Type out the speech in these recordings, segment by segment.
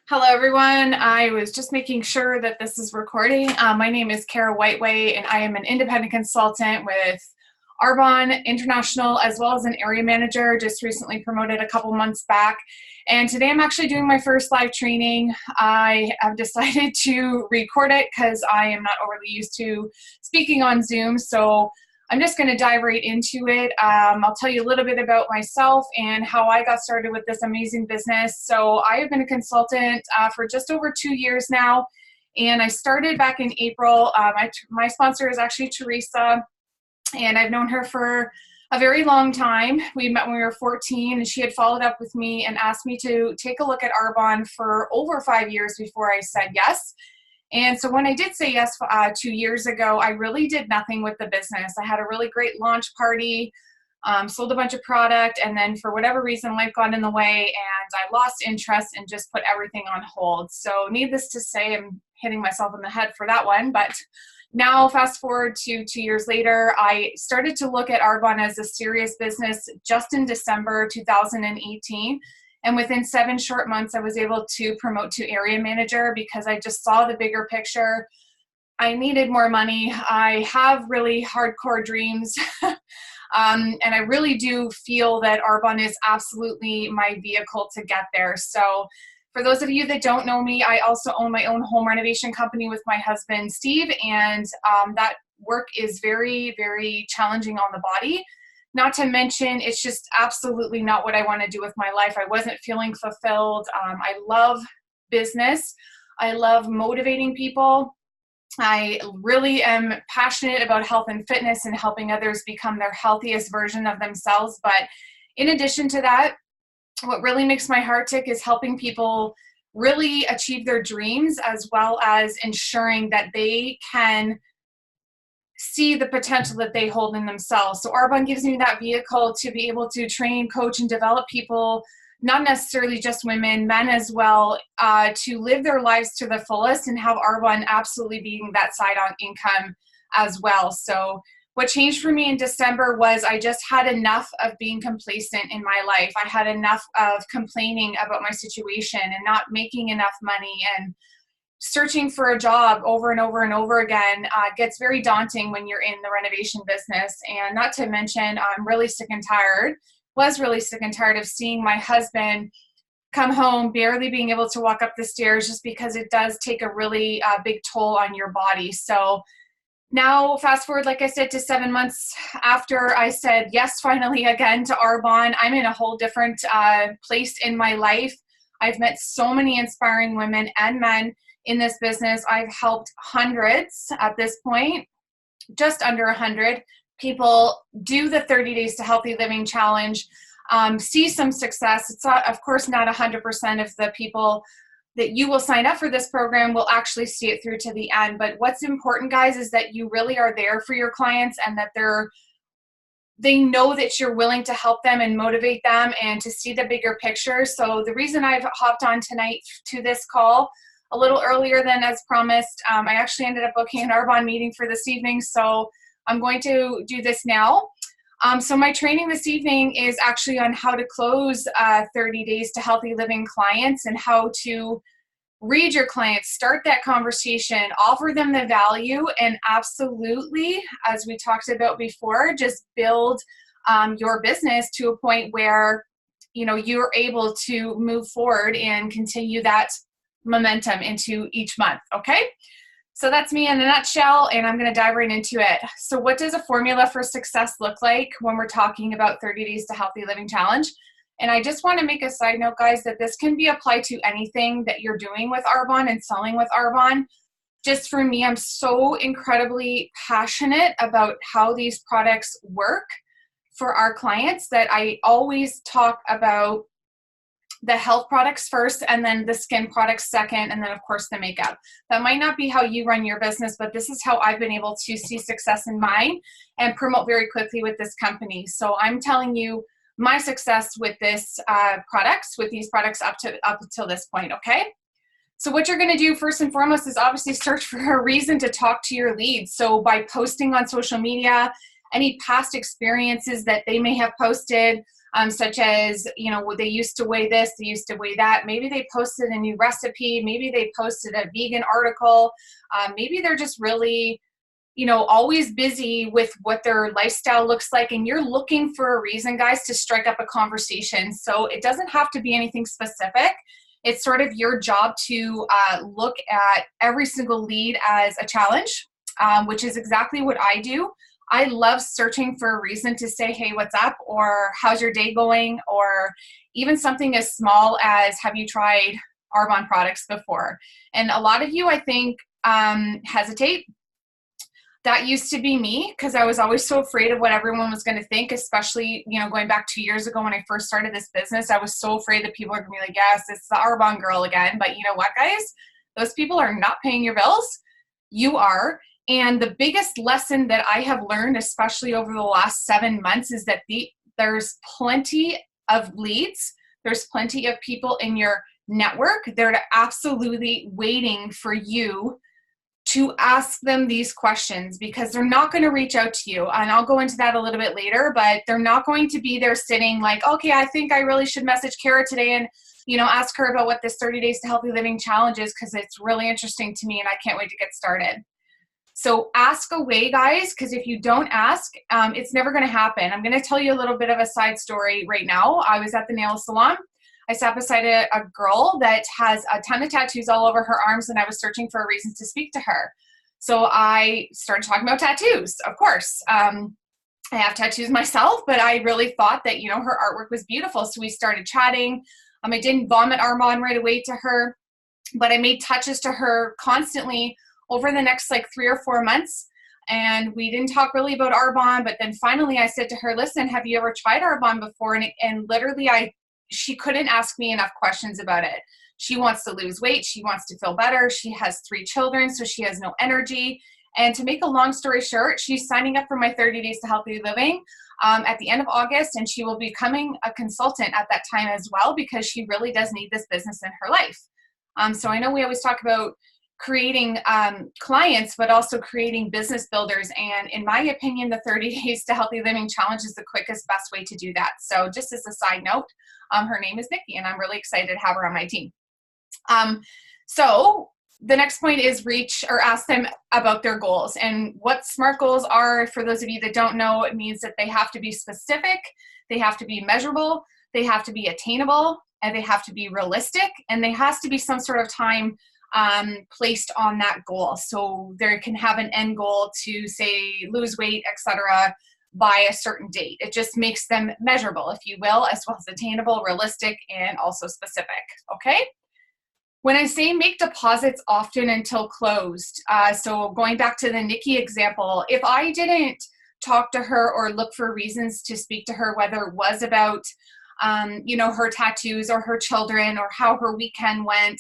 Hello, everyone. I was just making sure that this is recording. My name is Kara Whiteway, and I am an independent consultant with Arbonne International, as well as an area manager, just recently promoted a couple months back. And today I'm actually doing my first live training. I have decided to record it because I am not overly used to speaking on Zoom. So I'm just going to dive right into it. I'll tell you a little bit about myself and how I got started with this amazing business. So I have been a consultant for just over 2 years now, and I started back in April. My sponsor is actually Teresa, and I've known her for a very long time. We met when we were 14, and she had followed up with me and asked me to take a look at Arbonne for over 5 years before I said yes. And so when I did say yes 2 years ago, I really did nothing with the business. I had a really great launch party, sold a bunch of product, and then for whatever reason, life got in the way and I lost interest and just put everything on hold. So needless to say, I'm hitting myself in the head for that one. But now fast forward to 2 years later, I started to look at Arbonne as a serious business just in December 2018. And within 7 short months, I was able to promote to area manager because I just saw the bigger picture. I needed more money. I have really hardcore dreams. And I really do feel that Arbonne is absolutely my vehicle to get there. So for those of you that don't know me, I also own my own home renovation company with my husband, Steve. And that work is very, very challenging on the body. Not to mention, it's just absolutely not what I want to do with my life. I wasn't feeling fulfilled. I love business. I love motivating people. I really am passionate about health and fitness and helping others become their healthiest version of themselves. But in addition to that, what really makes my heart tick is helping people really achieve their dreams, as well as ensuring that they can see the potential that they hold in themselves. So Arbonne gives me that vehicle to be able to train, coach, and develop people, not necessarily just women, men as well, to live their lives to the fullest and have Arbonne absolutely being that side on income as well. So what changed for me in December was I just had enough of being complacent in my life. I had enough of complaining about my situation and not making enough money, and searching for a job over and over and over again gets very daunting when you're in the renovation business. And not to mention, I'm really sick and tired, was really sick and tired of seeing my husband come home barely being able to walk up the stairs, just because it does take a really big toll on your body. So now fast forward, like I said, to 7 months after I said yes finally again to Arbonne, I'm in a whole different place in my life. I've met so many inspiring women and men in this business. I've helped hundreds at this point, just under 100 people do the 30 Days to Healthy Living Challenge, see some success. It's not, of course, not 100% of the people that you will sign up for this program will actually see it through to the end. But what's important, guys, is that you really are there for your clients, and that they know that you're willing to help them and motivate them and to see the bigger picture. So the reason I've hopped on tonight to this call a little earlier than as promised, I actually ended up booking an Arbonne meeting for this evening, so I'm going to do this now. So my training this evening is actually on how to close 30 Days to Healthy Living clients, and how to read your clients, start that conversation, offer them the value, and absolutely, as we talked about before, just build your business to a point where you're able to move forward and continue that momentum into each month. Okay, so that's me in a nutshell, and I'm going to dive right into it. So what does a formula for success look like when we're talking about 30 Days to Healthy Living Challenge? And I just want to make a side note, guys, that this can be applied to anything that you're doing with Arbonne and selling with Arbonne. Just for me, I'm so incredibly passionate about how these products work for our clients that I always talk about the health products first, and then the skin products second, and then of course the makeup. That might not be how you run your business, but this is how I've been able to see success in mine and promote very quickly with this company. So I'm telling you my success with these products up until this point, okay? So what you're gonna do first and foremost is obviously search for a reason to talk to your leads. So by posting on social media, any past experiences that they may have posted, such as, you know, they used to weigh this, they used to weigh that. Maybe they posted a new recipe. Maybe they posted a vegan article. Maybe they're just really, you know, always busy with what their lifestyle looks like. And you're looking for a reason, guys, to strike up a conversation. So it doesn't have to be anything specific. It's sort of your job to look at every single lead as a challenge, which is exactly what I do. I love searching for a reason to say, hey, what's up? Or how's your day going? Or even something as small as, have you tried Arbonne products before? And a lot of you, I think, hesitate. That used to be me, because I was always so afraid of what everyone was going to think, especially, you know, going back 2 years ago when I first started this business. I was so afraid that people are going to be like, yes, it's the Arbonne girl again. But you know what, guys? Those people are not paying your bills. You are. And the biggest lesson that I have learned, especially over the last 7 months, is that there's plenty of leads. There's plenty of people in your network. They're absolutely waiting for you to ask them these questions, because they're not going to reach out to you. And I'll go into that a little bit later, but they're not going to be there sitting like, okay, I think I really should message Kara today and, you know, ask her about what this 30 Days to Healthy Living challenge is, because it's really interesting to me and I can't wait to get started. So ask away, guys, because if you don't ask, it's never going to happen. I'm going to tell you a little bit of a side story right now. I was at the nail salon. I sat beside a girl that has a ton of tattoos all over her arms, and I was searching for a reason to speak to her. So I started talking about tattoos, of course. I have tattoos myself, but I really thought that, you know, her artwork was beautiful. So we started chatting. I didn't vomit Arbonne right away to her, but I made touches to her constantly over the next like 3 or 4 months. And we didn't talk really about Arbonne, but then finally I said to her, listen, have you ever tried Arbonne before? And literally she couldn't ask me enough questions about it. She wants to lose weight. She wants to feel better. She has 3 children, so she has no energy. And to make a long story short, she's signing up for my 30 Days to Healthy Living at the end of August, and she will be becoming a consultant at that time as well, because she really does need this business in her life. So I know we always talk about creating clients, but also creating business builders. And in my opinion, the 30 Days to Healthy Living Challenge is the quickest, best way to do that. So just as a side note, her name is Nikki, and I'm really excited to have her on my team. So the next point is reach or ask them about their goals. And what SMART goals are, for those of you that don't know, it means that they have to be specific, they have to be measurable, they have to be attainable, and they have to be realistic, and there has to be some sort of time placed on that goal. So there can have an end goal to say lose weight, etc., by a certain date. It just makes them measurable, if you will, as well as attainable, realistic, and also specific. Okay. When I say make deposits often until closed, so going back to the Nikki example, if I didn't talk to her or look for reasons to speak to her, whether it was about, you know, her tattoos or her children or how her weekend went,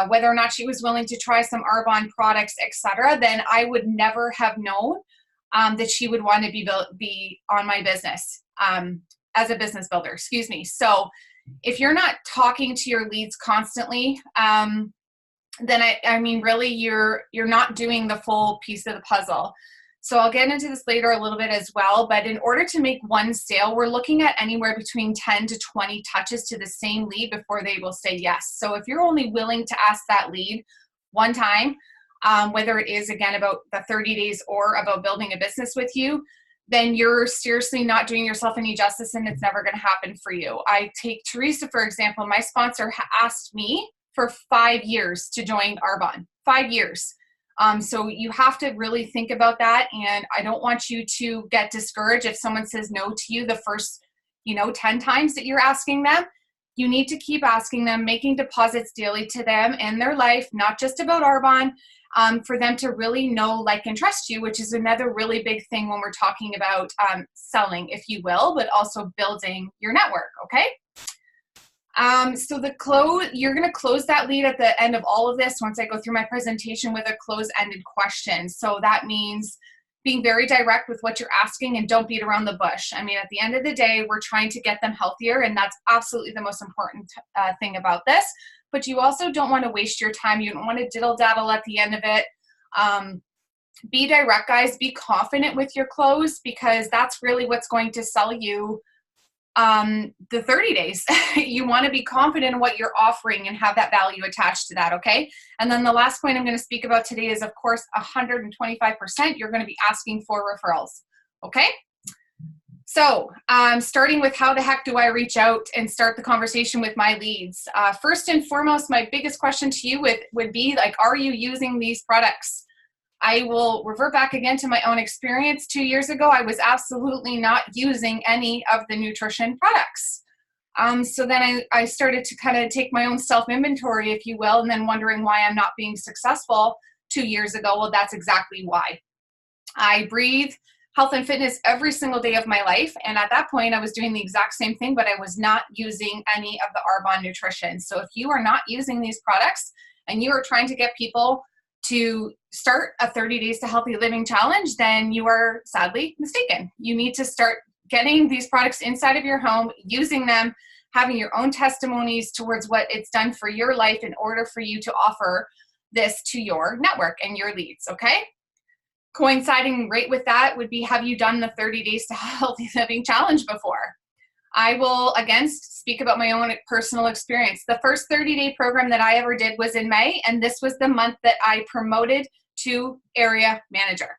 whether or not she was willing to try some Arbonne products, etc., then I would never have known that she would want to be on my business as a business builder, excuse me. So if you're not talking to your leads constantly, then I mean, really, you're not doing the full piece of the puzzle. So I'll get into this later a little bit as well, but in order to make one sale, we're looking at anywhere between 10 to 20 touches to the same lead before they will say yes. So if you're only willing to ask that lead one time, whether it is, again, about the 30 days or about building a business with you, then you're seriously not doing yourself any justice, and it's never going to happen for you. I take Teresa, for example. My sponsor asked me for 5 years to join Arbonne, 5 years. So you have to really think about that. And I don't want you to get discouraged if someone says no to you the first, 10 times that you're asking them. You need to keep asking them, making deposits daily to them in their life, not just about Arbonne, for them to really know, like, and trust you, which is another really big thing when we're talking about selling, if you will, but also building your network, okay? So you're going to close that lead at the end of all of this once I go through my presentation with a close-ended question. So that means being very direct with what you're asking and don't beat around the bush. I mean, at the end of the day, we're trying to get them healthier, and that's absolutely the most important thing about this. But you also don't want to waste your time. You don't want to diddle-daddle at the end of it. Be direct, guys. Be confident with your close, because that's really what's going to sell you the 30 days. You want to be confident in what you're offering and have that value attached to that, okay? And then the last point I'm going to speak about today is, of course, 125%, you're going to be asking for referrals, okay? So starting with how the heck do I reach out and start the conversation with my leads? First and foremost, my biggest question to you would be like, are you using these products? I will revert back again to my own experience. 2 years ago, I was absolutely not using any of the nutrition products. So then I started to kind of take my own self-inventory, if you will, and then wondering why I'm not being successful 2 years ago. Well, that's exactly why. I breathe health and fitness every single day of my life. And at that point, I was doing the exact same thing, but I was not using any of the Arbonne nutrition. So if you are not using these products and you are trying to get people to start a 30 days to healthy living challenge, then you are sadly mistaken. You need to start getting these products inside of your home, using them, having your own testimonies towards what it's done for your life in order for you to offer this to your network and your leads, okay? Coinciding right with that would be, have you done the 30 days to healthy living challenge before? I will again speak about my own personal experience. The first 30-day program that I ever did was in May, and this was the month that I promoted to area manager.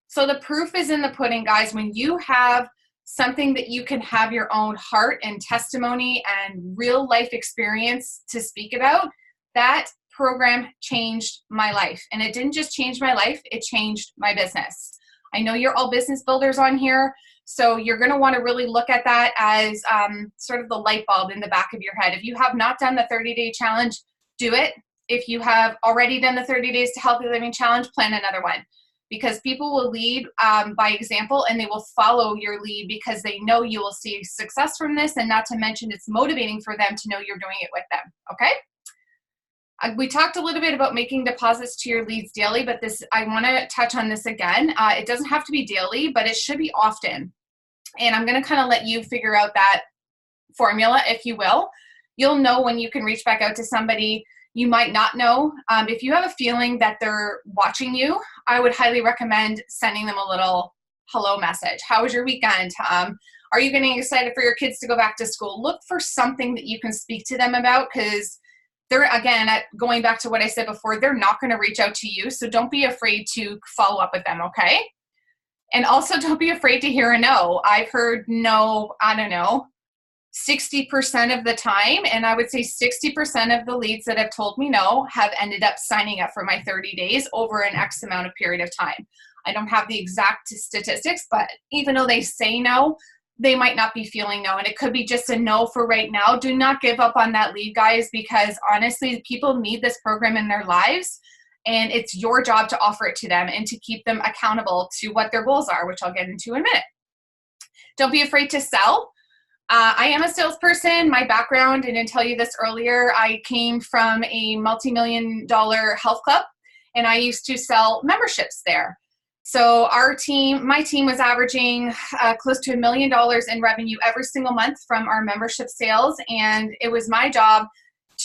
So the proof is in the pudding, guys. When you have something that you can have your own heart and testimony and real life experience to speak about, that program changed my life. And it didn't just change my life, it changed my business. I know you're all business builders on here, so you're going to want to really look at that as sort of the light bulb in the back of your head. If you have not done the 30-day challenge, do it. If you have already done the 30 days to healthy living challenge, plan another one. Because people will lead by example, and they will follow your lead because they know you will see success from this, and not to mention it's motivating for them to know you're doing it with them, okay? We talked a little bit about making deposits to your leads daily, but I want to touch on this again. It doesn't have to be daily, but it should be often. And I'm going to kind of let you figure out that formula, if you will. You'll know when you can reach back out to somebody. You might not know. If you have a feeling that they're watching you, I would highly recommend sending them a little hello message. How was your weekend? Are you getting excited for your kids to go back to school? Look for something that you can speak to them about, because they're, again, going back to what I said before, they're not going to reach out to you. So don't be afraid to follow up with them, okay? And also don't be afraid to hear a no. I've heard no, I don't know, 60% of the time. And I would say 60% of the leads that have told me no have ended up signing up for my 30 days over an X amount of period of time. I don't have the exact statistics, but even though they say no, they might not be feeling no, and it could be just a no for right now. Do not give up on that lead, guys, because honestly, people need this program in their lives, and it's your job to offer it to them and to keep them accountable to what their goals are, which I'll get into in a minute. Don't be afraid to sell. I am a salesperson. My background, I didn't tell you this earlier, I came from a multi-million-dollar health club, and I used to sell memberships there. So my team was averaging close to $1 million in revenue every single month from our membership sales. And it was my job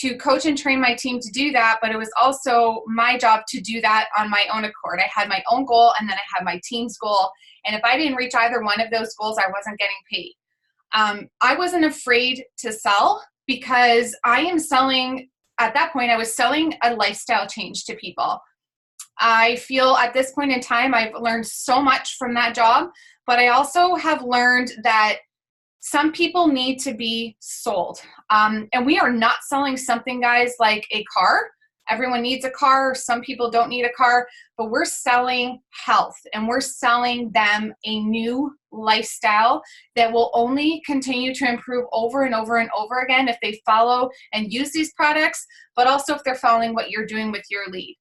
to coach and train my team to do that, but it was also my job to do that on my own accord. I had my own goal, and then I had my team's goal. And if I didn't reach either one of those goals, I wasn't getting paid. I wasn't afraid to sell, because at that point, I was selling a lifestyle change to people. I feel at this point in time, I've learned so much from that job, but I also have learned that some people need to be sold. And we are not selling something, guys, like a car. Everyone needs a car. Some people don't need a car, but we're selling health, and we're selling them a new lifestyle that will only continue to improve over and over and over again if they follow and use these products, but also if they're following what you're doing with your lead.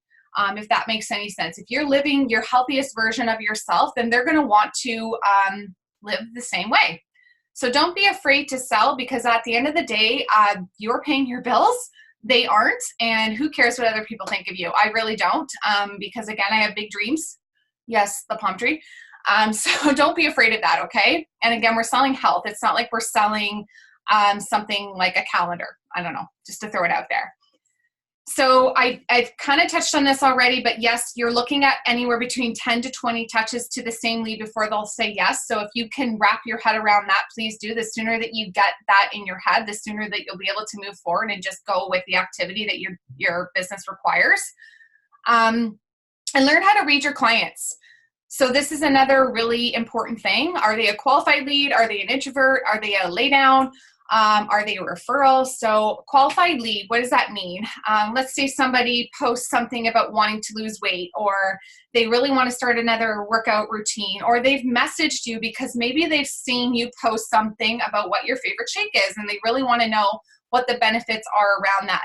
If that makes any sense. If you're living your healthiest version of yourself, then they're going to want to live the same way. So don't be afraid to sell, because at the end of the day, you're paying your bills. They aren't. And who cares what other people think of you? I really don't, because again, I have big dreams. Yes, the palm tree. So don't be afraid of that, okay? And again, we're selling health. It's not like we're selling something like a calendar. I don't know, just to throw it out there. So I've kind of touched on this already, but yes, you're looking at anywhere between 10 to 20 touches to the same lead before they'll say yes. So if you can wrap your head around that, please do. The sooner that you get that in your head, the sooner that you'll be able to move forward and just go with the activity that your business requires. And learn how to read your clients. So this is another really important thing. Are they a qualified lead? Are they an introvert? Are they a laydown? Are they a referral? So qualified lead, what does that mean? Let's say somebody posts something about wanting to lose weight, or they really want to start another workout routine, or they've messaged you because maybe they've seen you post something about what your favorite shake is, and they really want to know what the benefits are around that.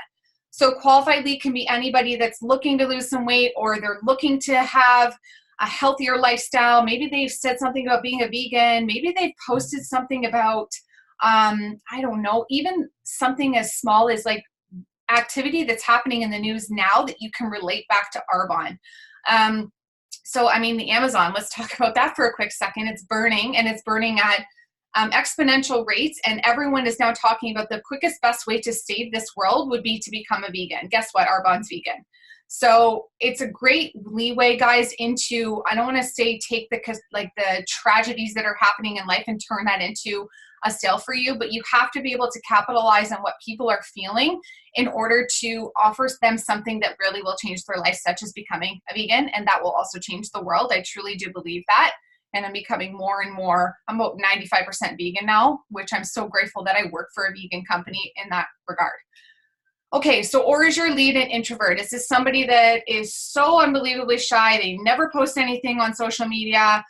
So qualified lead can be anybody that's looking to lose some weight, or they're looking to have a healthier lifestyle. Maybe they've said something about being a vegan. Maybe they've posted something about I don't know, even something as small as like activity that's happening in the news now that you can relate back to Arbonne. So, I mean, the Amazon, let's talk about that for a quick second. It's burning, and it's burning at exponential rates, and everyone is now talking about the quickest, best way to save this world would be to become a vegan. Guess what? Arbonne's vegan. So it's a great leeway, guys, into, I don't want to say take the tragedies that are happening in life and turn that into a sale for you, but you have to be able to capitalize on what people are feeling in order to offer them something that really will change their life, such as becoming a vegan, and that will also change the world. I truly do believe that, and I'm becoming more and more, I'm about 95% vegan now, which I'm so grateful that I work for a vegan company in that regard. Okay, so or is your lead an introvert? Is this somebody that is so unbelievably shy? They never post anything on social media.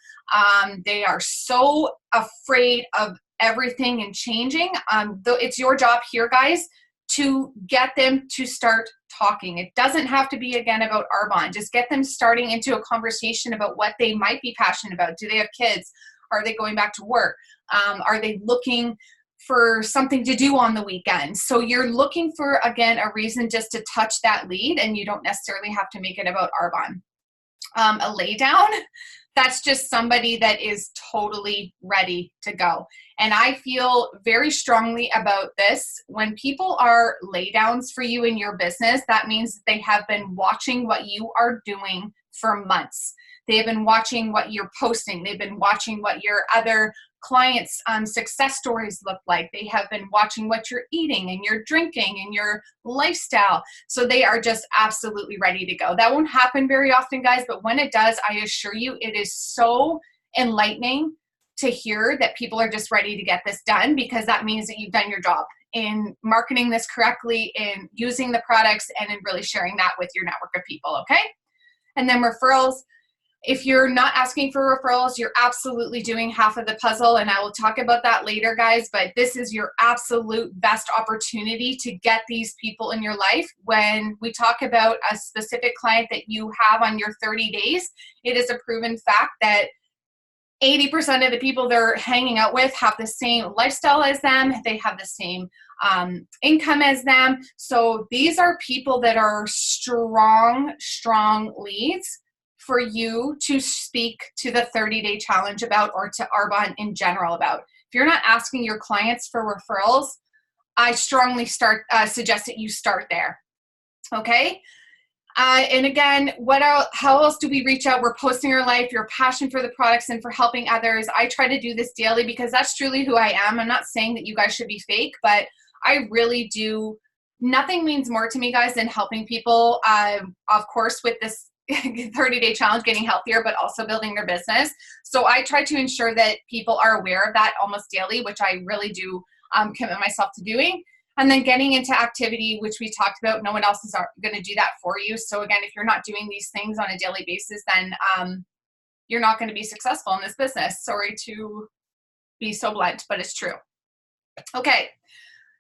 They are so afraid of everything and changing. Though it's your job here, guys, to get them to start talking. It doesn't have to be, again, about Arbonne. Just get them starting into a conversation about what they might be passionate about. Do they have kids? Are they going back to work? Are they looking for something to do on the weekend? So you're looking for, again, a reason just to touch that lead, and you don't necessarily have to make it about Arbonne. A laydown, that's just somebody that is totally ready to go. And I feel very strongly about this. When people are laydowns for you in your business, that means that they have been watching what you are doing for months. They have been watching what you're posting. They've been watching what your other clients' success stories look like. They have been watching what you're eating and you're drinking and your lifestyle. So they are just absolutely ready to go. That won't happen very often, guys, but when it does, I assure you, it is so enlightening to hear that people are just ready to get this done, because that means that you've done your job in marketing this correctly, in using the products, and in really sharing that with your network of people, okay? And then referrals. If you're not asking for referrals, you're absolutely doing half of the puzzle, and I will talk about that later, guys, but this is your absolute best opportunity to get these people in your life. When we talk about a specific client that you have on your 30 days, it is a proven fact that 80% of the people they're hanging out with have the same lifestyle as them. They have the same income as them. So these are people that are strong leads for you to speak to the 30-day challenge about, or to Arbonne in general about. If you're not asking your clients for referrals, I strongly suggest that you start there. Okay? And again, how else do we reach out? We're posting our life, your passion for the products and for helping others. I try to do this daily because that's truly who I am. I'm not saying that you guys should be fake, but I really do. Nothing means more to me, guys, than helping people, of course, with this 30-day challenge, getting healthier, but also building their business. So I try to ensure that people are aware of that almost daily, which I really do commit myself to doing. And then getting into activity, which we talked about, no one else is going to do that for you. So again, if you're not doing these things on a daily basis, then you're not going to be successful in this business. Sorry to be so blunt, but it's true. Okay.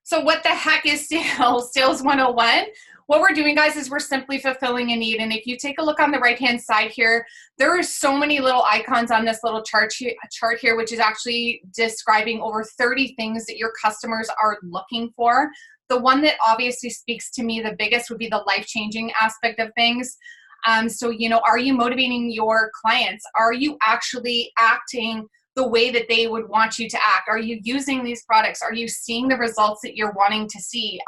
So what the heck is sales? Sales 101. What we're doing, guys, is we're simply fulfilling a need. And if you take a look on the right-hand side here, there are so many little icons on this little chart here, which is actually describing over 30 things that your customers are looking for. The one that obviously speaks to me the biggest would be the life-changing aspect of things. So, are you motivating your clients? Are you actually acting the way that they would want you to act? Are you using these products? Are you seeing the results that you're wanting to see?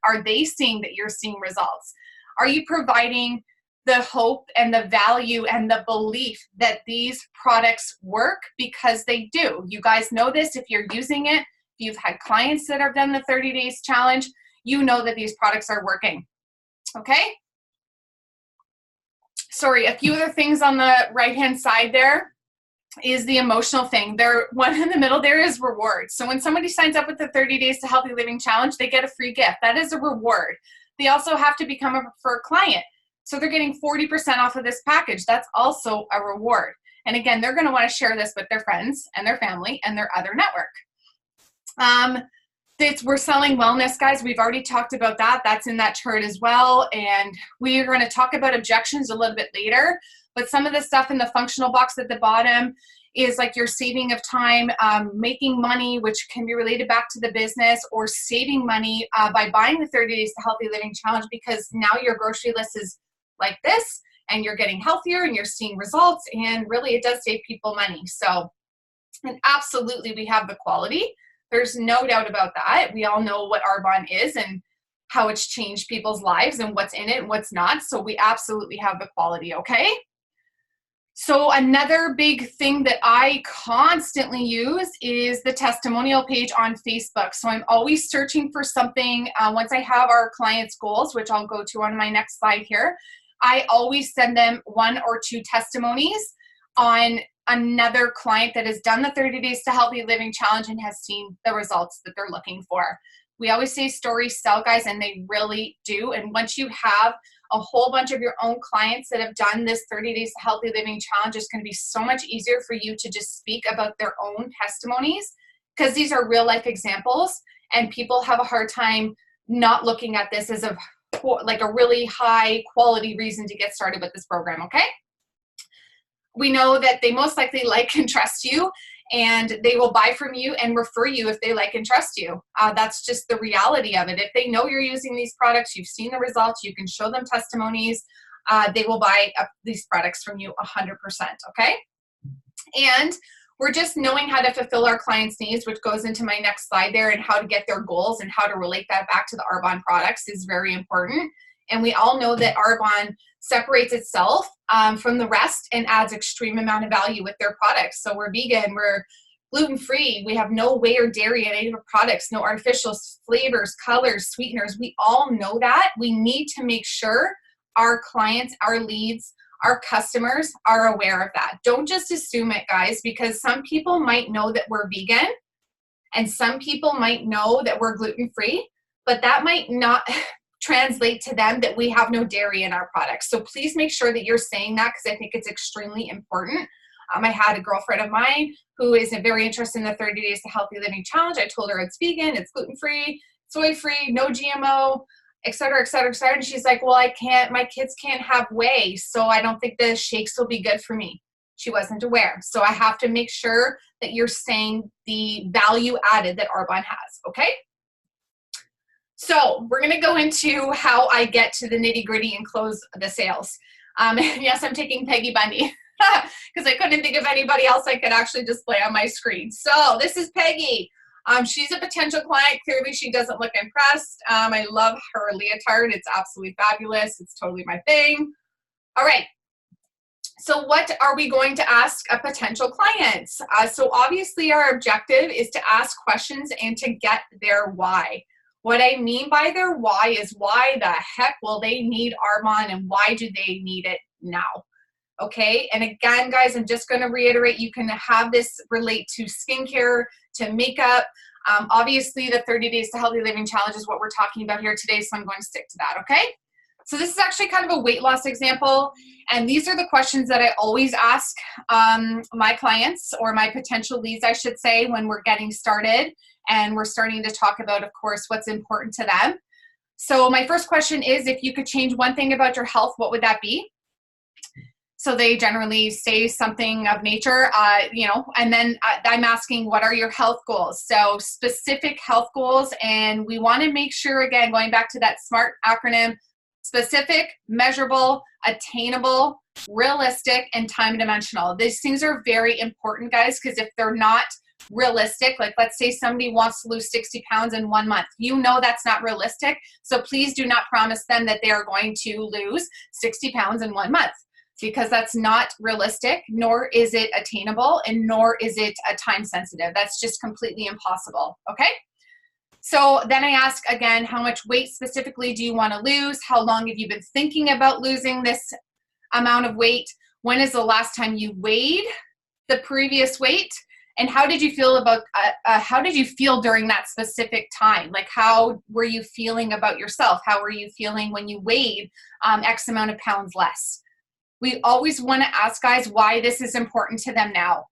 Are they seeing that you're seeing results? Are you providing the hope and the value and the belief that these products work? Because they do. You guys know this if you're using it. If you've had clients that have done the 30 days challenge, you know that these products are working. Okay? Sorry, a few other things on the right-hand side there is the emotional thing. There, one in the middle there is rewards. So when somebody signs up with the 30 Days to Healthy Living Challenge, they get a free gift. That is a reward. They also have to become a preferred client. So they're getting 40% off of this package. That's also a reward. And again, they're going to want to share this with their friends and their family and their other network. We're selling wellness, guys. We've already talked about that. That's in that chart as well. And we are going to talk about objections a little bit later. But some of the stuff in the functional box at the bottom is like your saving of time, making money, which can be related back to the business, or saving money by buying the 30 Days to Healthy Living Challenge, because now your grocery list is like this and you're getting healthier and you're seeing results, and really it does save people money. So, and absolutely we have the quality. There's no doubt about that. We all know what Arbonne is and how it's changed people's lives and what's in it and what's not. So we absolutely have the quality, okay? So another big thing that I constantly use is the testimonial page on Facebook. So I'm always searching for something. Once I have our clients' goals, which I'll go to on my next slide here, I always send them 1 or 2 testimonies on another client that has done the 30 Days to Healthy Living Challenge and has seen the results that they're looking for. We always say stories sell, guys, and they really do. And once you have a whole bunch of your own clients that have done this 30 Days to Healthy Living Challenge, it's going to be so much easier for you to just speak about their own testimonies, because these are real life examples, and people have a hard time not looking at this as like a really high quality reason to get started with this program, okay? We know that they most likely like and trust you, and they will buy from you and refer you if they like and trust you. That's just the reality of it. If they know you're using these products, you've seen the results, you can show them testimonies, they will buy these products from you 100%, okay? And we're just knowing how to fulfill our clients' needs, which goes into my next slide there, and how to get their goals and how to relate that back to the Arbonne products is very important. And we all know that Arbonne separates itself from the rest and adds extreme amount of value with their products. So we're vegan, we're gluten-free, we have no whey or dairy in any of our products, no artificial flavors, colors, sweeteners. We all know that. We need to make sure our clients, our leads, our customers are aware of that. Don't just assume it, guys, because some people might know that we're vegan and some people might know that we're gluten-free, but that might not translate to them that we have no dairy in our products. So please make sure that you're saying that, because I think it's extremely important. I had a girlfriend of mine who is very interested in the 30 Days to Healthy Living Challenge. I told her it's vegan, it's gluten-free, soy-free, no GMO, et cetera, et cetera, et cetera. And she's like, well, my kids can't have whey, so I don't think the shakes will be good for me. She wasn't aware. So I have to make sure that you're saying the value added that Arbonne has, okay? So we're going to go into how I get to the nitty gritty and close the sales. Yes, I'm taking Peggy Bundy because I couldn't think of anybody else I could actually display on my screen. So this is Peggy. She's a potential client. Clearly, she doesn't look impressed. I love her leotard. It's absolutely fabulous. It's totally my thing. All right. So what are we going to ask a potential client? So obviously, our objective is to ask questions and to get their why. What I mean by their why is, why the heck will they need Arbonne, and why do they need it now? Okay, and again, guys, I'm just going to reiterate, you can have this relate to skincare, to makeup. Obviously, the 30 Days to Healthy Living Challenge is what we're talking about here today, so I'm going to stick to that, okay? So this is actually kind of a weight loss example, and these are the questions that I always ask my clients, or my potential leads, I should say, when we're getting started. And we're starting to talk about, of course, what's important to them. So my first question is, if you could change one thing about your health, what would that be? So they generally say something of nature, and then I'm asking, what are your health goals? So specific health goals, and we want to make sure, again, going back to that SMART acronym, specific, measurable, attainable, realistic, and time dimensional. These things are very important, guys, because if they're not realistic. Like, let's say somebody wants to lose 60 pounds in 1 month. You know that's not realistic. So please do not promise them that they are going to lose 60 pounds in 1 month, because that's not realistic, nor is it attainable, and nor is it time sensitive. That's just completely impossible, okay? So then I ask again, how much weight specifically do you want to lose? How long have you been thinking about losing this amount of weight? When is the last time you weighed the previous weight? And how did you feel about, how did you feel during that specific time? Like, how were you feeling about yourself? How were you feeling when you weighed X amount of pounds less? We always want to ask guys why this is important to them now.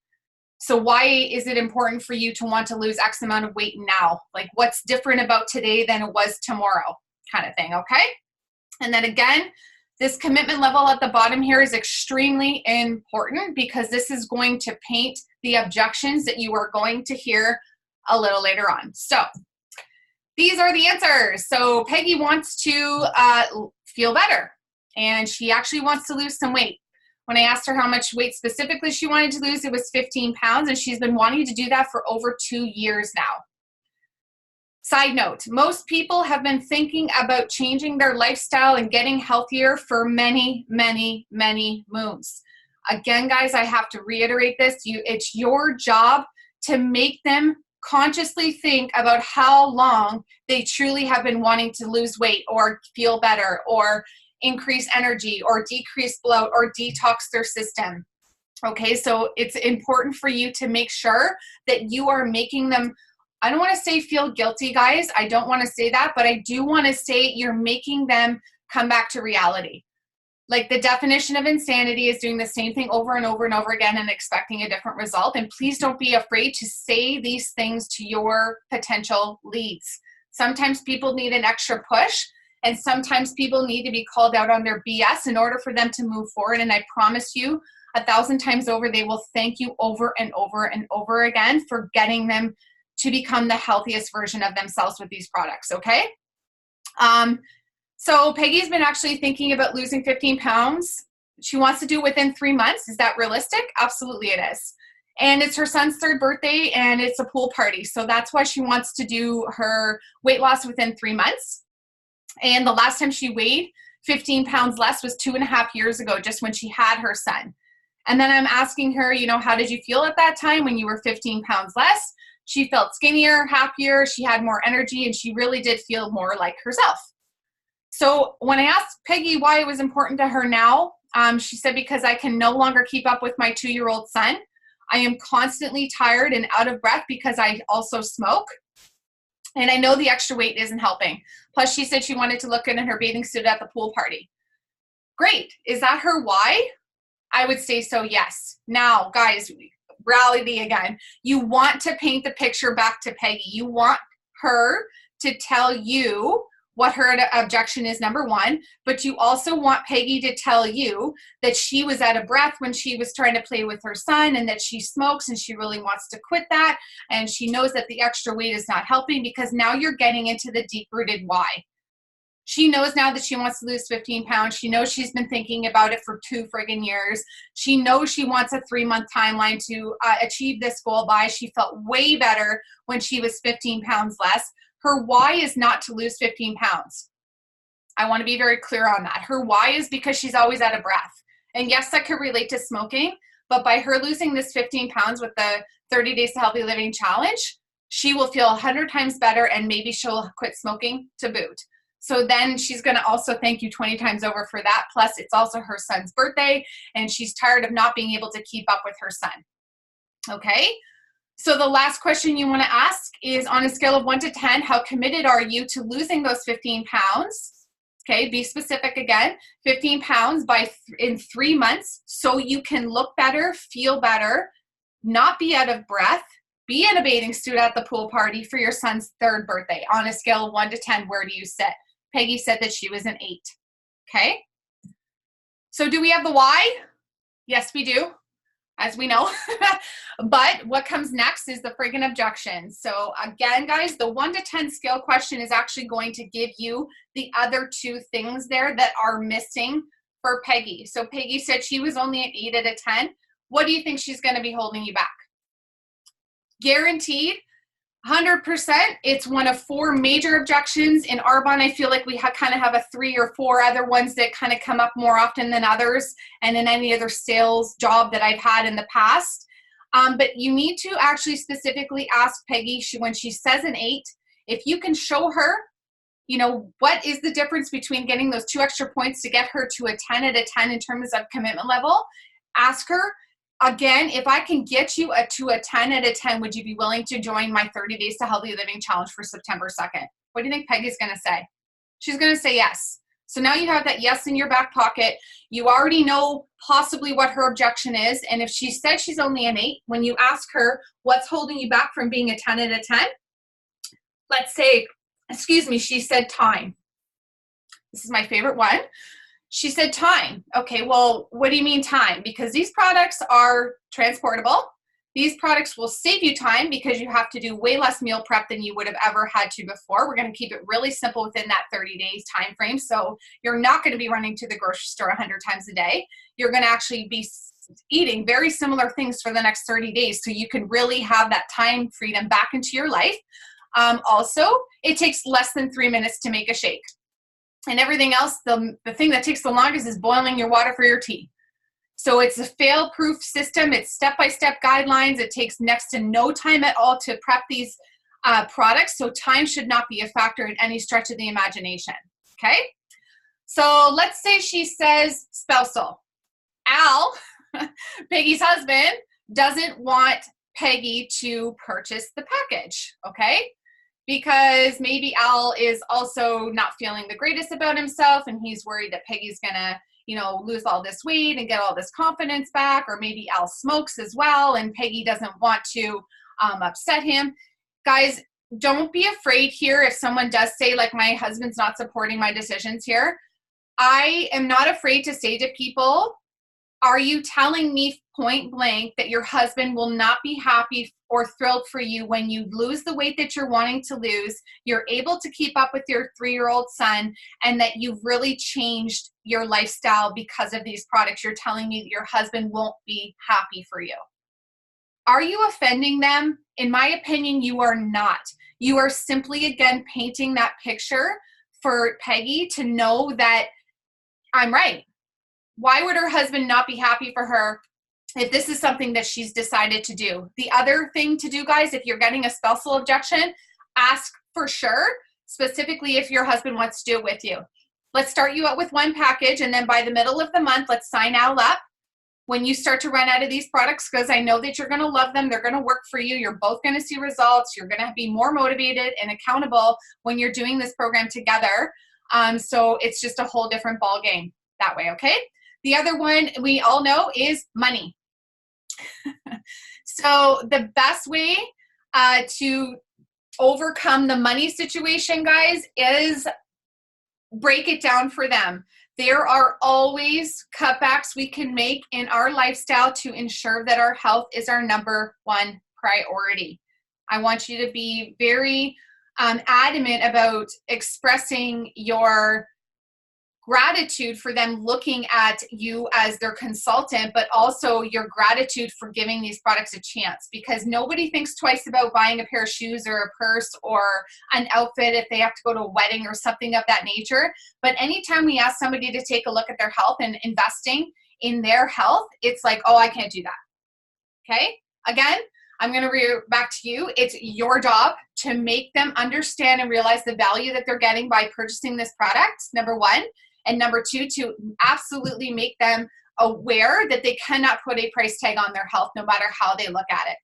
So why is it important for you to want to lose X amount of weight now? Like, what's different about today than it was tomorrow, kind of thing, okay? And then again, this commitment level at the bottom here is extremely important, because this is going to paint the objections that you are going to hear a little later on. So these are the answers. So Peggy wants to feel better, and she actually wants to lose some weight. When I asked her how much weight specifically she wanted to lose, it was 15 pounds, and she's been wanting to do that for over 2 years now. Side note, most people have been thinking about changing their lifestyle and getting healthier for many, many, many moons. Again, guys, I have to reiterate this. It's your job to make them consciously think about how long they truly have been wanting to lose weight or feel better or increase energy or decrease bloat or detox their system. Okay, so it's important for you to make sure that you are making them, I don't want to say feel guilty, guys. I don't want to say that, but I do want to say you're making them come back to reality. Like, the definition of insanity is doing the same thing over and over and over again and expecting a different result. And please don't be afraid to say these things to your potential leads. Sometimes people need an extra push, and sometimes people need to be called out on their BS in order for them to move forward. And I promise you, 1,000 times over, they will thank you over and over and over again for getting them to become the healthiest version of themselves with these products, okay? So Peggy's been actually thinking about losing 15 pounds. She wants to do it within 3 months. Is that realistic? Absolutely it is. And it's her son's 3rd birthday, and it's a pool party. So that's why she wants to do her weight loss within 3 months. And the last time she weighed 15 pounds less was 2.5 years ago, just when she had her son. And then I'm asking her, you know, how did you feel at that time when you were 15 pounds less? She felt skinnier, happier, she had more energy, and she really did feel more like herself. So when I asked Peggy why it was important to her now, she said, because I can no longer keep up with my 2-year-old son. I am constantly tired and out of breath because I also smoke. And I know the extra weight isn't helping. Plus, she said she wanted to look good in her bathing suit at the pool party. Great. Is that her why? I would say so, yes. Now, guys, reality again. You want to paint the picture back to Peggy. You want her to tell you what her objection is, number one, but you also want Peggy to tell you that she was out of breath when she was trying to play with her son, and that she smokes and she really wants to quit that, and she knows that the extra weight is not helping, because now you're getting into the deep-rooted why. She knows now that she wants to lose 15 pounds. She knows she's been thinking about it for 2 friggin' years. She knows she wants a 3-month timeline to achieve this goal by. She felt way better when she was 15 pounds less. Her why is not to lose 15 pounds. I want to be very clear on that. Her why is because she's always out of breath. And yes, that could relate to smoking, but by her losing this 15 pounds with the 30 Days to Healthy Living Challenge, she will feel 100 times better, and maybe she'll quit smoking to boot. So then she's going to also thank you 20 times over for that. Plus, it's also her son's birthday, and she's tired of not being able to keep up with her son. Okay? So the last question you want to ask is, on a scale of 1 to 10, how committed are you to losing those 15 pounds? Okay, be specific again. 15 pounds in 3 months, so you can look better, feel better, not be out of breath, be in a bathing suit at the pool party for your son's 3rd birthday. On a scale of 1 to 10, where do you sit? Peggy said that she was an 8. Okay? So do we have the why? Yes, we do, as we know. But what comes next is the friggin' objection. So again, guys, the 1 to 10 scale question is actually going to give you the other 2 things there that are missing for Peggy. So Peggy said she was only an 8 out of 10. What do you think she's going to be holding you back? guaranteed, 100%. It's one of 4 major objections. In Arbonne, I feel like we kind of have a 3 or 4 other ones that kind of come up more often than others, and in any other sales job that I've had in the past. But you need to actually specifically ask Peggy, when she says an 8, if you can show her, you know, what is the difference between getting those 2 extra points to get her to a 10 out of 10 in terms of commitment level. Ask her, again, if I can get you to a 10 out of 10, would you be willing to join my 30 Days to Healthy Living Challenge for September 2nd? What do you think Peggy's going to say? She's going to say yes. So now you have that yes in your back pocket. You already know possibly what her objection is. And if she said she's only an 8, when you ask her what's holding you back from being a 10 out of 10, let's say, excuse me, she said time. This is my favorite one. She said time. Okay, well, what do you mean time? Because these products are transportable. These products will save you time because you have to do way less meal prep than you would have ever had to before. We're going to keep it really simple within that 30 days time frame. So you're not going to be running to the grocery store 100 times a day. You're going to actually be eating very similar things for the next 30 days. So you can really have that time freedom back into your life. Also, it takes less than 3 minutes to make a shake. And everything else, the thing that takes the longest is boiling your water for your tea. So it's a fail-proof system. It's step-by-step guidelines. It takes next to no time at all to prep these products. So time should not be a factor in any stretch of the imagination, okay? So let's say she says spousal. Al, Peggy's husband, doesn't want Peggy to purchase the package, okay? Because maybe Al is also not feeling the greatest about himself and he's worried that Peggy's gonna, you know, lose all this weight and get all this confidence back, or maybe Al smokes as well and Peggy doesn't want to upset him. Guys, don't be afraid here if someone does say, like, my husband's not supporting my decisions here. I am not afraid to say to people, are you telling me point blank that your husband will not be happy or thrilled for you when you lose the weight that you're wanting to lose, you're able to keep up with your 3-year-old son, and that you've really changed your lifestyle because of these products? You're telling me that your husband won't be happy for you. Are you offending them? In my opinion, you are not. You are simply, again, painting that picture for Peggy to know that I'm right. Why would her husband not be happy for her if this is something that she's decided to do? The other thing to do, guys, if you're getting a spousal objection, ask for sure, specifically if your husband wants to do it with you. Let's start you out with one package, and then by the middle of the month, let's sign Al up. When you start to run out of these products, because I know that you're going to love them, they're going to work for you, you're both going to see results, you're going to be more motivated and accountable when you're doing this program together. So it's just a whole different ball game that way, okay? The other one we all know is money. So the best way to overcome the money situation, guys, is break it down for them. There are always cutbacks we can make in our lifestyle to ensure that our health is our number one priority. I want you to be very adamant about expressing your gratitude for them looking at you as their consultant, but also your gratitude for giving these products a chance, because nobody thinks twice about buying a pair of shoes or a purse or an outfit if they have to go to a wedding or something of that nature. But anytime we ask somebody to take a look at their health and investing in their health, it's like, oh, I can't do that. Okay? Again, I'm going to read back to you. It's your job to make them understand and realize the value that they're getting by purchasing this product, number one. And number two, to absolutely make them aware that they cannot put a price tag on their health no matter how they look at it.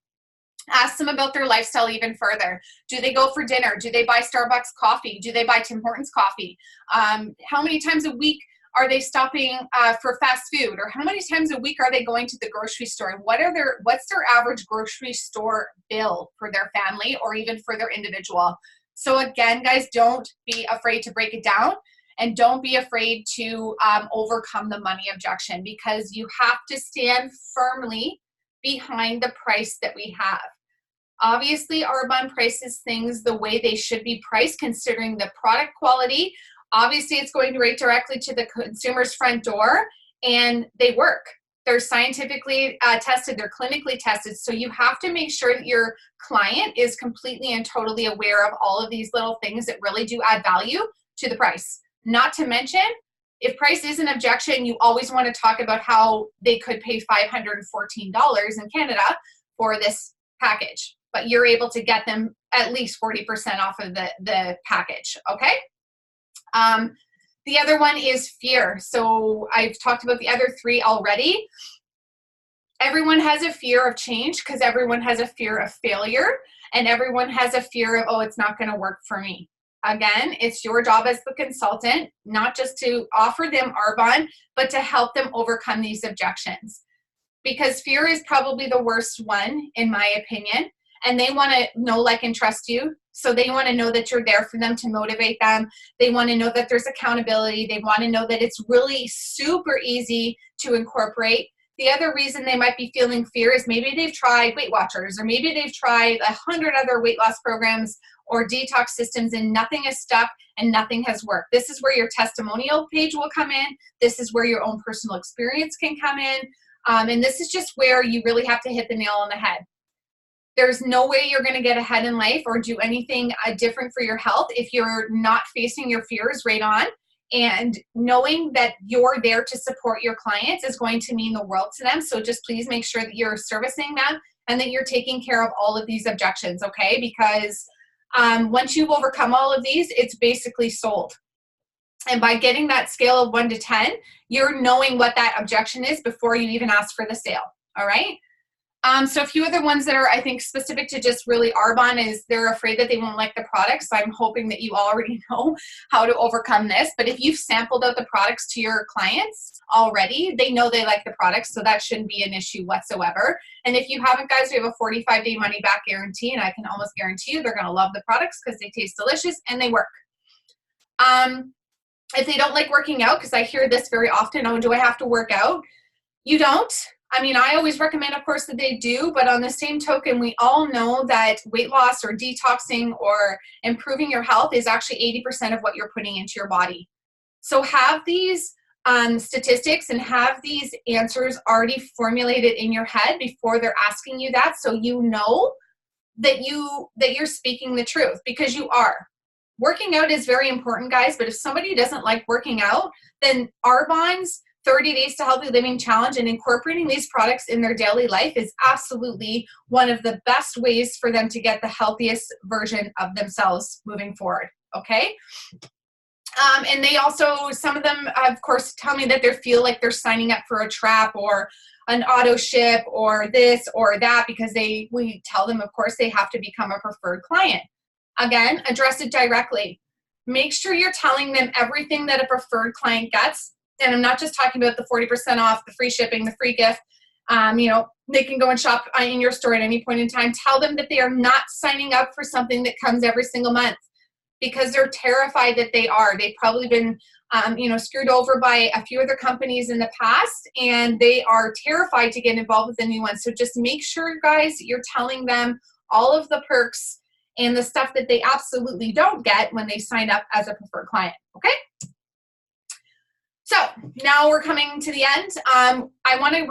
Ask them about their lifestyle even further. Do they go for dinner? Do they buy Starbucks coffee? Do they buy Tim Hortons coffee? How many times a week are they stopping for fast food? Or how many times a week are they going to the grocery store? And what's their average grocery store bill for their family or even for their individual? So again, guys, don't be afraid to break it down. And don't be afraid to overcome the money objection, because you have to stand firmly behind the price that we have. Obviously, Arbonne prices things the way they should be priced, considering the product quality. Obviously, it's going right directly to the consumer's front door, and they work. They're scientifically tested, they're clinically tested. So you have to make sure that your client is completely and totally aware of all of these little things that really do add value to the price. Not to mention, if price is an objection, you always want to talk about how they could pay $514 in Canada for this package, but you're able to get them at least 40% off of the package, okay? The other one is fear. So I've talked about the other three already. Everyone has a fear of change because everyone has a fear of failure, and everyone has a fear of, oh, it's not going to work for me. Again, it's your job as the consultant, not just to offer them Arbonne, but to help them overcome these objections. Because fear is probably the worst one, in my opinion, and they want to know, like, and trust you. So they want to know that you're there for them to motivate them. They want to know that there's accountability. They want to know that it's really super easy to incorporate. The other reason they might be feeling fear is maybe they've tried Weight Watchers, or maybe they've tried 100 other weight loss programs or detox systems and nothing has stuck and nothing has worked. This is where your testimonial page will come in. This is where your own personal experience can come in. And this is just where you really have to hit the nail on the head. There's no way you're going to get ahead in life or do anything different for your health if you're not facing your fears right on. And knowing that you're there to support your clients is going to mean the world to them. So just please make sure that you're servicing them and that you're taking care of all of these objections, okay? Because once you've overcome all of these, it's basically sold. And by getting that scale of 1 to 10, you're knowing what that objection is before you even ask for the sale, all right? So a few other ones that are, I think, specific to just really Arbonne is they're afraid that they won't like the products. So I'm hoping that you already know how to overcome this. But if you've sampled out the products to your clients already, they know they like the products. So that shouldn't be an issue whatsoever. And if you haven't, guys, we have a 45-day money-back guarantee. And I can almost guarantee you they're going to love the products because they taste delicious and they work. If they don't like working out, because I hear this very often, oh, do I have to work out? You don't. I mean, I always recommend, of course, that they do, but on the same token, we all know that weight loss or detoxing or improving your health is actually 80% of what you're putting into your body. So have these statistics and have these answers already formulated in your head before they're asking you that, so you know that you're speaking the truth, because you are. Working out is very important, guys, but if somebody doesn't like working out, then Arbonne's 30 Days to Healthy Living Challenge and incorporating these products in their daily life is absolutely one of the best ways for them to get the healthiest version of themselves moving forward, okay? And they also, some of them, of course, tell me that they feel like they're signing up for a trap or an auto ship or this or that, because we tell them, of course, they have to become a preferred client. Again, address it directly. Make sure you're telling them everything that a preferred client gets. And I'm not just talking about the 40% off, the free shipping, the free gift. They can go and shop in your store at any point in time. Tell them that they are not signing up for something that comes every single month, because they're terrified that they are. They've probably been, screwed over by a few other companies in the past, and they are terrified to get involved with a new one. So just make sure, guys, you're telling them all of the perks and the stuff that they absolutely don't get when they sign up as a preferred client, okay? So now we're coming to the end. I want to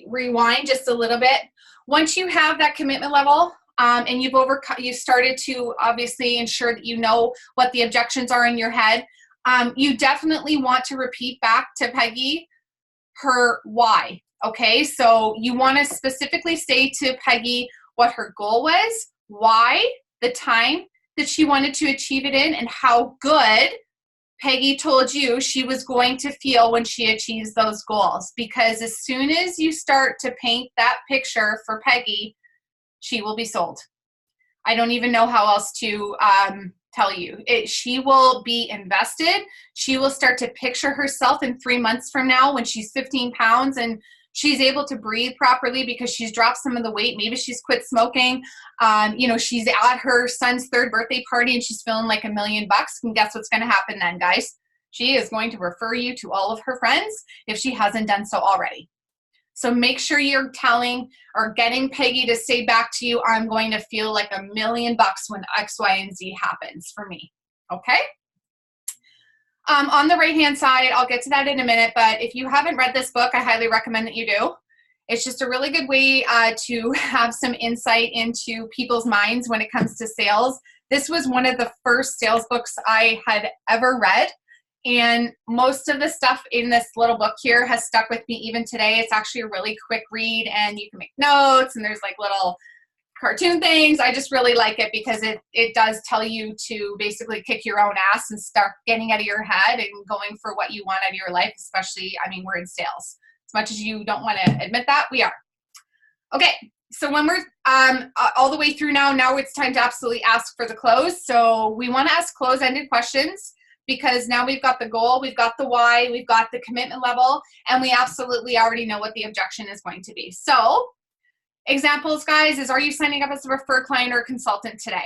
rewind just a little bit. Once you have that commitment level and you've started to obviously ensure that you know what the objections are in your head, you definitely want to repeat back to Peggy her why, okay? So you want to specifically say to Peggy what her goal was, why, the time that she wanted to achieve it in, and how good Peggy told you she was going to feel when she achieves those goals. Because as soon as you start to paint that picture for Peggy, she will be sold. I don't even know how else to tell you. She will be invested. She will start to picture herself in 3 months from now when she's 15 pounds and she's able to breathe properly because she's dropped some of the weight. Maybe she's quit smoking. She's at her son's 3rd birthday party and she's feeling like $1 million. And guess what's going to happen then, guys? She is going to refer you to all of her friends if she hasn't done so already. So make sure you're telling or getting Peggy to say back to you, I'm going to feel like $1 million when X, Y, and Z happens for me. Okay? On the right-hand side, I'll get to that in a minute, but if you haven't read this book, I highly recommend that you do. It's just a really good way to have some insight into people's minds when it comes to sales. This was one of the first sales books I had ever read, and most of the stuff in this little book here has stuck with me even today. It's actually a really quick read, and you can make notes, and there's like little cartoon things. I just really like it because it does tell you to basically kick your own ass and start getting out of your head and going for what you want out of your life, especially, I mean, we're in sales. As much as you don't want to admit that, we are. Okay, so when we're all the way through now it's time to absolutely ask for the close. So we want to ask close-ended questions because now we've got the goal, we've got the why, we've got the commitment level, and we absolutely already know what the objection is going to be. So examples, guys, is are you signing up as a referred client or consultant today?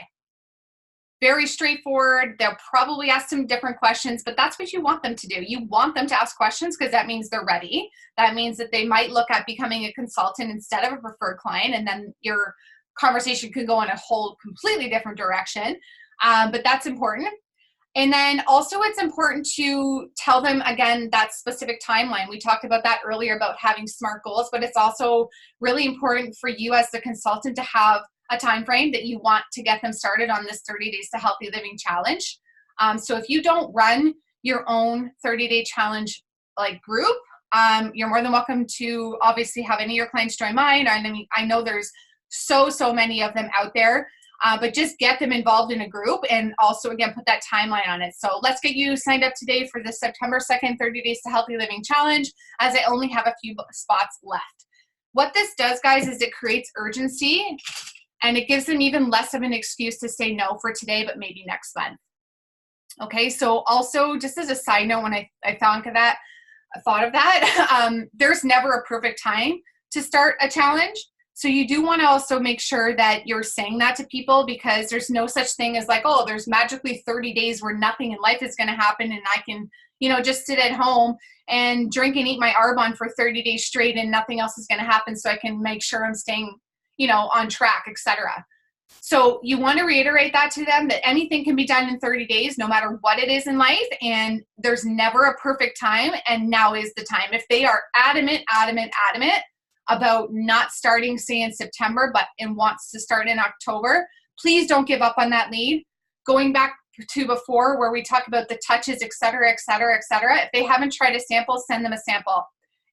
Very straightforward. They'll probably ask some different questions, but that's what you want them to do. You want them to ask questions because that means they're ready. That means that they might look at becoming a consultant instead of a preferred client, and then your conversation could go in a whole completely different direction. But that's important. And then also it's important to tell them, again, that specific timeline. We talked about that earlier about having SMART goals, but it's also really important for you as the consultant to have a time frame that you want to get them started on this 30 Days to Healthy Living Challenge. So if you don't run your own 30-day challenge like group, you're more than welcome to obviously have any of your clients join mine. I know there's so many of them out there. But just get them involved in a group and also, again, put that timeline on it. So let's get you signed up today for the September 2nd 30 Days to Healthy Living Challenge, as I only have a few spots left. What this does, guys, is it creates urgency, and it gives them even less of an excuse to say no for today, but maybe next month. Okay, so also, just as a side note, when I thought of that, there's never a perfect time to start a challenge. So you do want to also make sure that you're saying that to people, because there's no such thing as like, oh, there's magically 30 days where nothing in life is going to happen and I can, just sit at home and drink and eat my Arbonne for 30 days straight and nothing else is going to happen, so I can make sure I'm staying, on track, etc. So you want to reiterate that to them, that anything can be done in 30 days, no matter what it is in life, and there's never a perfect time, and now is the time. If they are adamant about not starting, say, in September, and wants to start in October, please don't give up on that lead. Going back to before where we talk about the touches, et cetera, et cetera, et cetera. If they haven't tried a sample, send them a sample.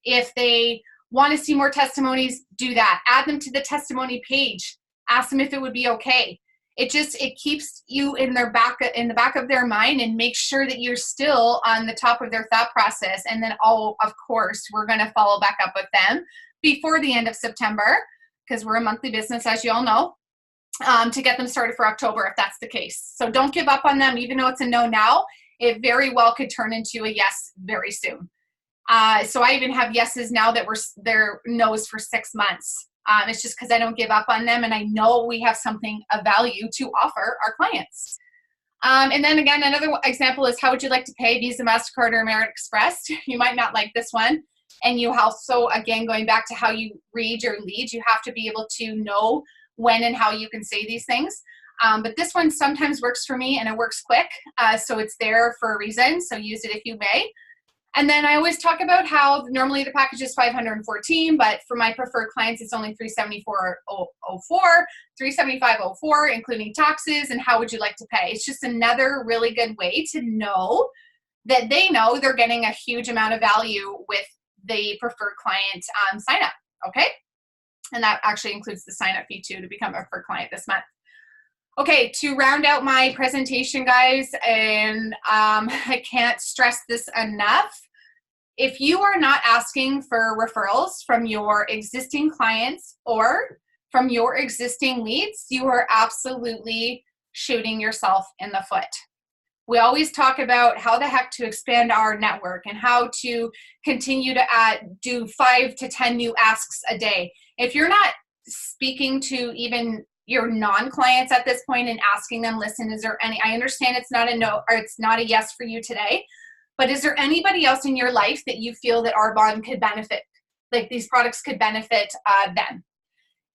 If they want to see more testimonies, do that. Add them to the testimony page. Ask them if it would be okay. It keeps you in the back of their mind, and make sure that you're still on the top of their thought process. And then, of course, we're going to follow back up with them before the end of September, because we're a monthly business, as you all know, to get them started for October if that's the case. So don't give up on them. Even though it's a no now, it very well could turn into a yes very soon. So I even have yeses now that they're no's for 6 months. It's just because I don't give up on them, and I know we have something of value to offer our clients. And then again, another example is, how would you like to pay? Visa, MasterCard, or American Express? You might not like this one. And you also, again, going back to how you read your leads, you have to be able to know when and how you can say these things. But this one sometimes works for me, and it works quick. So it's there for a reason. So use it if you may. And then I always talk about how normally the package is $514, but for my preferred clients, it's only $375.04, including taxes. And how would you like to pay? It's just another really good way to know that they know they're getting a huge amount of value with the preferred client sign up. Okay. And that actually includes the sign up fee too to become a preferred client this month. Okay, to round out my presentation, guys, and I can't stress this enough, if you are not asking for referrals from your existing clients or from your existing leads, you are absolutely shooting yourself in the foot. We always talk about how the heck to expand our network and how to continue to do 5 to 10 new asks a day. If you're not speaking to even your non-clients at this point and asking them, listen, is there any, I understand it's not a no, or it's not a yes for you today, but is there anybody else in your life that you feel that Arbonne could benefit, like these products could benefit them?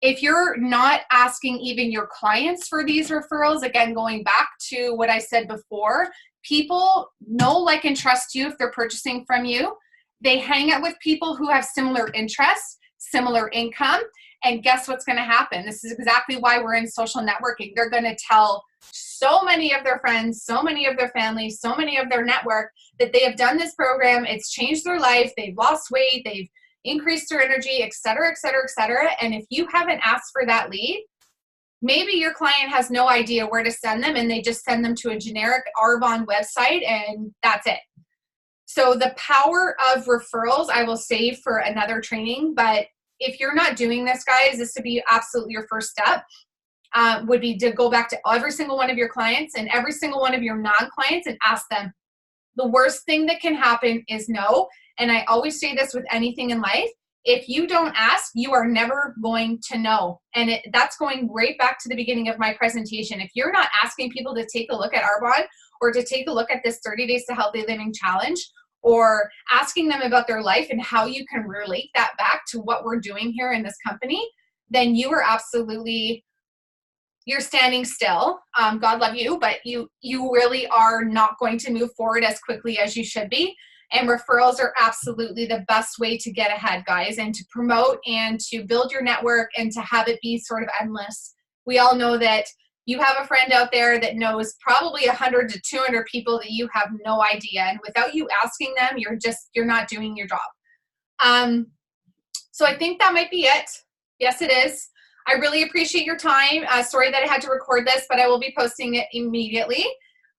If you're not asking even your clients for these referrals, again, going back to what I said before, People know, like, and trust you if they're purchasing from you. They hang out with people who have similar interests, similar income, and guess what's going to happen? This is exactly why we're in social networking. They're going to tell so many of their friends, so many of their families, so many of their network that they have done this program. It's changed their life. They've lost weight. They've increased their energy, et cetera, et cetera, et cetera. And if you haven't asked for that lead, maybe your client has no idea where to send them and they just send them to a generic Arbonne website and that's it. So the power of referrals, I will save for another training, but if you're not doing this, guys, this would be absolutely your first step, would be to go back to every single one of your clients and every single one of your non-clients and ask them. The worst thing that can happen is no. And I always say this with anything in life. If you don't ask, you are never going to know. And that's going right back to the beginning of my presentation. If you're not asking people to take a look at Arbonne or to take a look at this 30 Days to Healthy Living Challenge, or asking them about their life and how you can relate that back to what we're doing here in this company, then you are absolutely, you're standing still. God love you, but you really are not going to move forward as quickly as you should be. And referrals are absolutely the best way to get ahead, guys, and to promote and to build your network and to have it be sort of endless. We all know that you have a friend out there that knows probably 100 to 200 people that you have no idea. And without you asking them, you're not doing your job. So I think that might be it. Yes, it is. I really appreciate your time. Sorry that I had to record this, but I will be posting it immediately.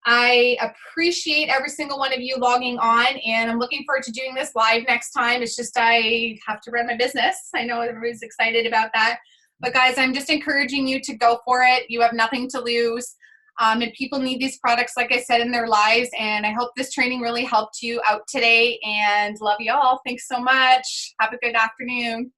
I appreciate every single one of you logging on, and I'm looking forward to doing this live next time. It's just I have to run my business. I know everybody's excited about that. But guys, I'm just encouraging you to go for it. You have nothing to lose. And people need these products, like I said, in their lives. And I hope this training really helped you out today. And love you all. Thanks so much. Have a good afternoon.